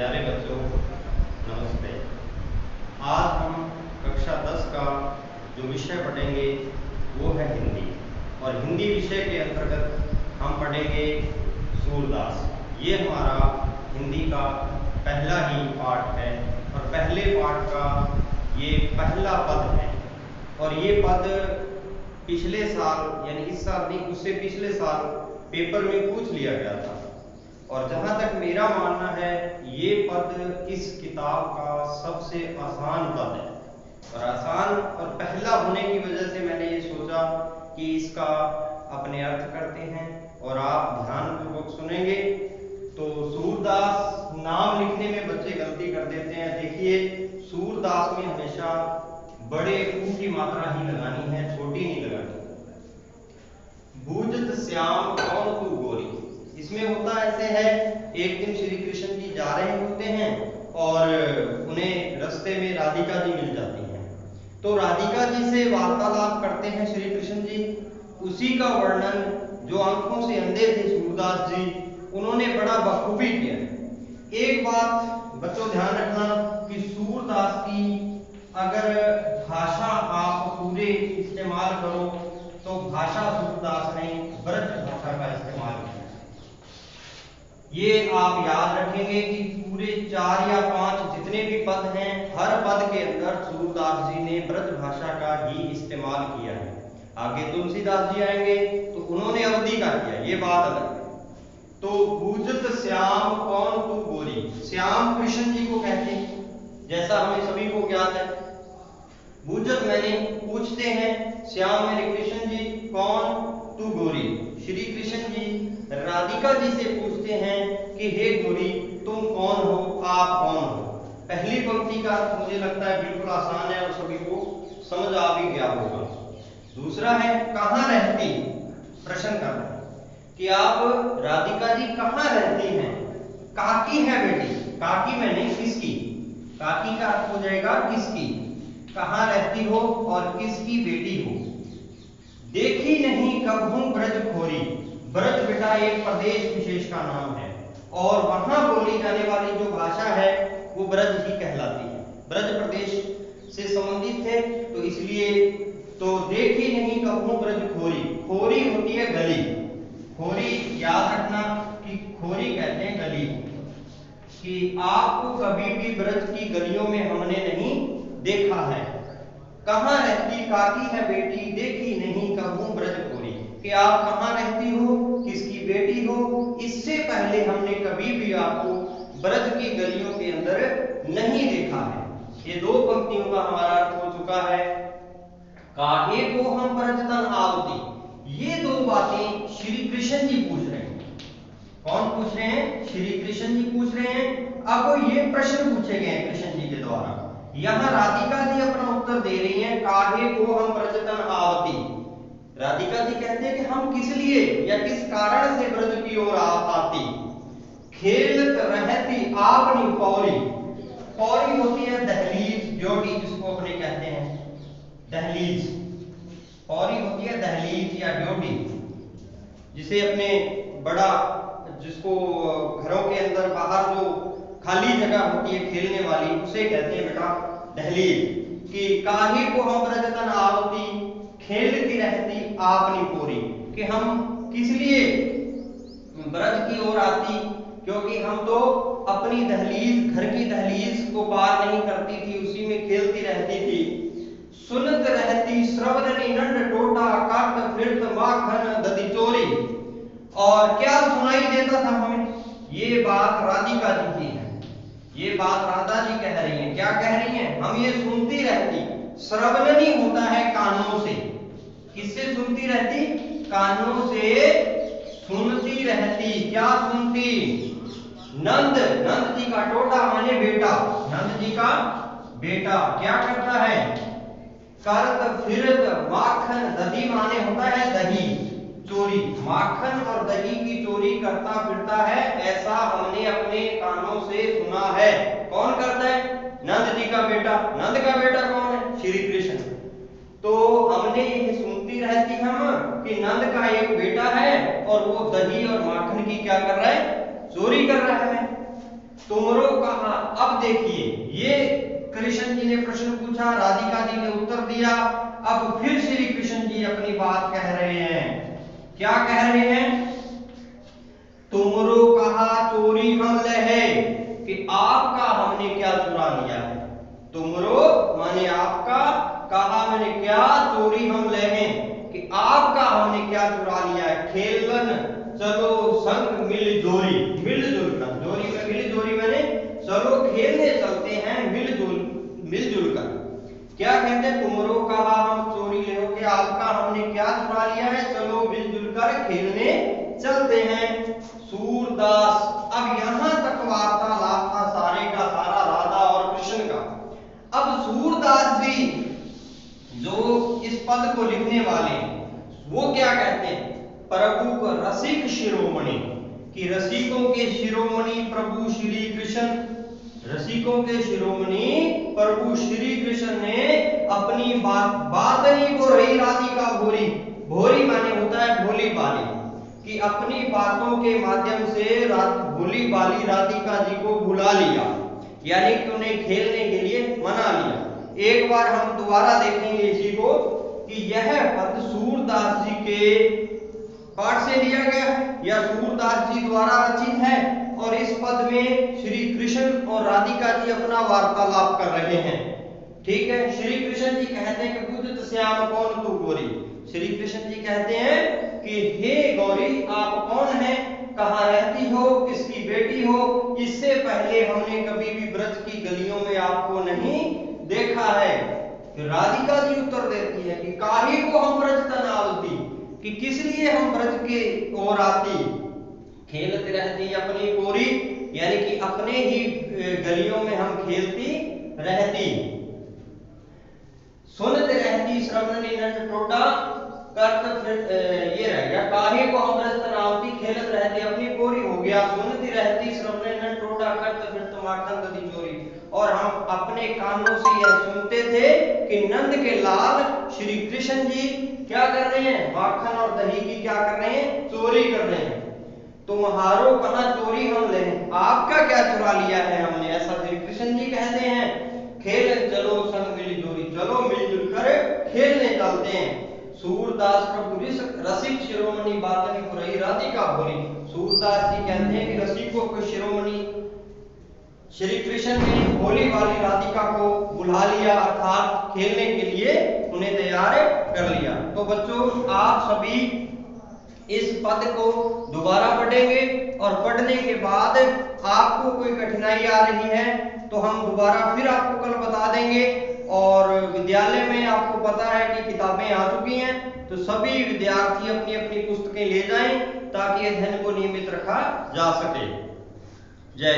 प्यारे बच्चों, नमस्ते। आज हम कक्षा 10 का जो विषय पढ़ेंगे वो है हिंदी, और हिंदी विषय के अंतर्गत हम पढ़ेंगे सूरदास। ये हमारा हिंदी का पहला ही पाठ है और पहले पाठ का ये पहला पद है। और ये पद पिछले साल यानी इस साल नहीं, उससे पिछले साल पेपर में पूछ लिया गया था। और जहां तक मेरा मानना है, ये पद इस किताब का सबसे आसान पद है। और आसान और पहला होने की वजह से मैंने ये सोचा कि इसका अपने अर्थ करते हैं और आप ध्यानपूर्वक सुनेंगे। तो सूरदास नाम लिखने में बच्चे गलती कर देते हैं। देखिए, सूरदास में हमेशा बड़े ऊ की मात्रा ही लगानी है, छोटी नहीं लगानी। बूझत श्याम कौन तू गोरी, इसमें होता ऐसे है, एक दिन श्री कृष्ण जी जा रहे होते हैं और उन्हें रास्ते में राधिका जी मिल जाती हैं। तो राधिका जी से वार्तालाप करते हैं श्री कृष्ण जी। उसी का वर्णन जो आंखों से अंधे थे सूरदास जी, उन्होंने बड़ा बखूबी किया। एक बात बच्चों ध्यान रखना कि सूरदास की अगर भाषा आप पूरे इस्तेमाल करो तो भाषा सूरदास ने ब्रज भाषा का इस्तेमाल किया। ये आप याद रखेंगे कि पूरे 4 या 5 जितने भी पद हैं, हर पद के अंदर सूरदास जी ने ब्रज भाषा का ही इस्तेमाल किया है। आगे तुलसीदास जी आएंगे तो उन्होंने अवधि का किया, ये बात अलग है। तो बूझत श्याम कौन तू गोरी, श्याम कृष्ण जी को कहते हैं, जैसा हमें सभी को ज्ञात है। बूझत मैंने पूछते हैं, श्याम मेरे कृष्ण जी, कौन तू गोरी। श्री कृष्ण जी राधिका जी से पूछते हैं कि हे गोरी, तुम कौन हो, आप कौन हो। पहली पंक्ति का मुझे लगता है बिल्कुल आसान है और सभी को समझ आ भी गया होगा। दूसरा है कहाँ रहती, प्रश्न कर रहे हैं कि आप राधिका जी कहाँ रहती हैं। काकी है बेटी, काकी मैंने किसकी, काकी का अर्थ हो जाएगा किसकी। कहाँ रहती हो और किसकी बेटी हो। देखी नहीं कबहू ब्रज खोरी, ब्रज बेटा एक प्रदेश विशेष का नाम है और वहां बोली जाने वाली जो भाषा है वो ब्रज ही कहलाती है। ब्रज प्रदेश से संबंधित थे तो इसलिए। तो देखी नहीं कबहू ब्रज खोरी, खोरी होती है गली। खोरी याद रखना कि खोरी कहते हैं गली, कि आपको कभी भी ब्रज की गलियों में हमने नहीं देखा है। कहाँ रहती, काकी है बेटी, देखी नहीं कबहू ब्रज खोरी, कि आप कहाँ रहती हो, किसकी बेटी हो। इससे पहले हमने कभी भी आपको ब्रज की गलियों के अंदर नहीं देखा है। ये 2 पंक्तियों का हमारा अर्थ हो चुका है। काहे को हम ब्रज तन आवती, ये 2 बातें श्री कृष्ण जी पूछ रहे हैं। कौन पूछ रहे हैं, श्री कृष्ण जी पूछ रहे हैं। अब ये प्रश्न पूछे गए हैं कृष्ण जी के द्वारा। यहाँ राधिका जी अपना उत्तर दे रही हैं, काहे को हम ब्रज तन आवती। राधिका जी कहते हैं कि हम किस लिए या किस कारण से ब्रज की ओर आती। खेलत रहती आपनी पौरी, पौरी होती है दहलीज, ड्योटी जिसको अपने कहते हैं दहलीज। पौरी होती है दहलीज या ड्योटी, जिसे अपने बड़ा, जिसको घरों के अंदर बाहर जो खाली जगह होती है खेलने वाली, उसे कहते हैं बेटा दहलीज। कि काहे को हम ब्रज तन आवती, खेलती रहती आपनी पोरी, कि हम किस लिए ब्रज की ओर आती, क्योंकि हम तो अपनी दहलीज, घर की दहलीज को पार नहीं करती थी, उसी में खेलती रहती थी। सुनत रहती श्रवण नंड टोटा, काट फिरत माखन दधी चोरी, और क्या सुनाई देता था हमें। ये बात राधिका जी की है, ये बात राधा जी कह रही हैं। क्या कह रही हैं, हम ये सुनती रहती। श्रवणनी होता है कानों से, किससे सुनती रहती, कानों से सुनती रहती। क्या सुनती, नंद, नंद जी का टोटा माने बेटा, नंद जी का बेटा क्या करता है, करत फिरत माखन दही माने होता है दही, चोरी, माखन और दही की चोरी करता फिरता है, ऐसा हमने अपने कानों से सुना है। कौन करता है, नंद जी का बेटा। नंद का बेटा कौन है, श्री कृष्ण। तो हमने ये सुनती रहती हम कि नंद का एक बेटा है और वो दही और माखन की क्या कर रहा है, चोरी कर रहा है। तुमरो का कृष्ण जी ने प्रश्न पूछा, राधिका जी ने उत्तर दिया। अब फिर श्री कृष्ण जी अपनी बात कह रहे हैं। क्या कह रहे हैं? तुमरो कहा चोरी हम लहे, कि आपका हमने क्या चुरा लिया है। तुमरो माने आपका, कहा मैंने क्या, चोरी हम लहे, कि आपका हमने क्या चुरा लिया है। खेलन चलो संग मिल जोरी, मिलजुल कर, जोरी में मिल, जोरी मैंने चलो खेलने चलते हैं मिलजुल कर। क्या कहते हैं? तुमरो कहा हम चोरी ले, कि आपका हमने क्या चुरा लिया है, चलो मिलजुल कर खेलने चलते हैं। सूरदास, अब यहां तक वार्तालाप था सारे का सारा राधा और कृष्ण का। अब सूरदास जी जो इस पद को लिखने वाले हैं, वो क्या कहते हैं? प्रभु को रसिक शिरोमणि, कि रसिकों के शिरोमणि प्रभु श्री कृष्ण, रसिकों के शिरोमणि प्रभु श्री कृष्ण ने अपनी बात नहीं को रही राधिका भोरी, भोरी माने होता है भोली बाली, कि अपनी बातों के माध्यम से भोली बाली राधिका जी को भुला लिया, यानी कि उन्हें खेलने के लिए मना लिया। एक बार हम दोबारा देखेंगे इसी को, कि यह पद सूरदास जी के पाठ से लिया गया है या सूरदास जी द्वारा रचित है, और इस पद में श्री कृष्ण और राधिका जी अपना वार्तालाप कर रहे हैं। ठीक है, श्री कृष्ण जी कहते हैं कि पूजित श्याम कौन तू गोरी। श्री कृष्ण जी कहते हैं कि हे गौरी आप कौन हैं, कहाँ रहती हो, किसकी बेटी हो, इससे पहले हमने कभी भी ब्रज की गलियों में आपको नहीं देखा है। राधिका जी उत्तर देती है कि काहे को हम ब्रज तनावती, कि किस लिए हम ब्रज के ओर आती, खेलती रहती अपनी गोरी, यानी कि अपने ही गलियों में हम खेलती रहती। सुनते रहती श्रवण नंद टोटा करत, फिर ये रह गया, काहे को हम ब्रज तनावती, खेलत रहती अपनी गोरी हो गया, सुनती रहती श्रवण नंद टोटा करत, फिर तुम्हारा गदी चोरी। और हम अपने कानों से यह सुनते थे कि नंद के लाल श्री कृष्ण जी क्या कर रहे हैं, माखन और दही की क्या कर रहे हैं, चोरी कर रहे हैं। तुम्हारो कहा चोरी हम ले, आपका क्या चुरा लिया है हमने, ऐसा श्री कृष्ण जी कहते हैं। खेल चलो संग मिली जोरी, चलो मिलजुल कर खेलने चलते हैं। सूरदास प्रभु रसिक शिरोमणि बातनी पुरई राधिका भोरी। सूरदास जी कहते हैं कि रसिकों को शिरोमणि श्री कृष्ण ने भोली वाली राधिका को बुला लिया, अर्थात खेलने के लिए उन्हें तैयार कर लिया। तो बच्चों आप सभी इस पद को दोबारा पढ़ेंगे, और पढ़ने के बाद आपको कोई कठिनाई आ रही है तो हम दोबारा फिर आपको कल बता देंगे। और विद्यालय में आपको पता है कि किताबें आ चुकी हैं, तो सभी विद्यार्थी अपनी अपनी पुस्तकें ले जाएं ताकि अध्ययन को नियमित रखा जा सके।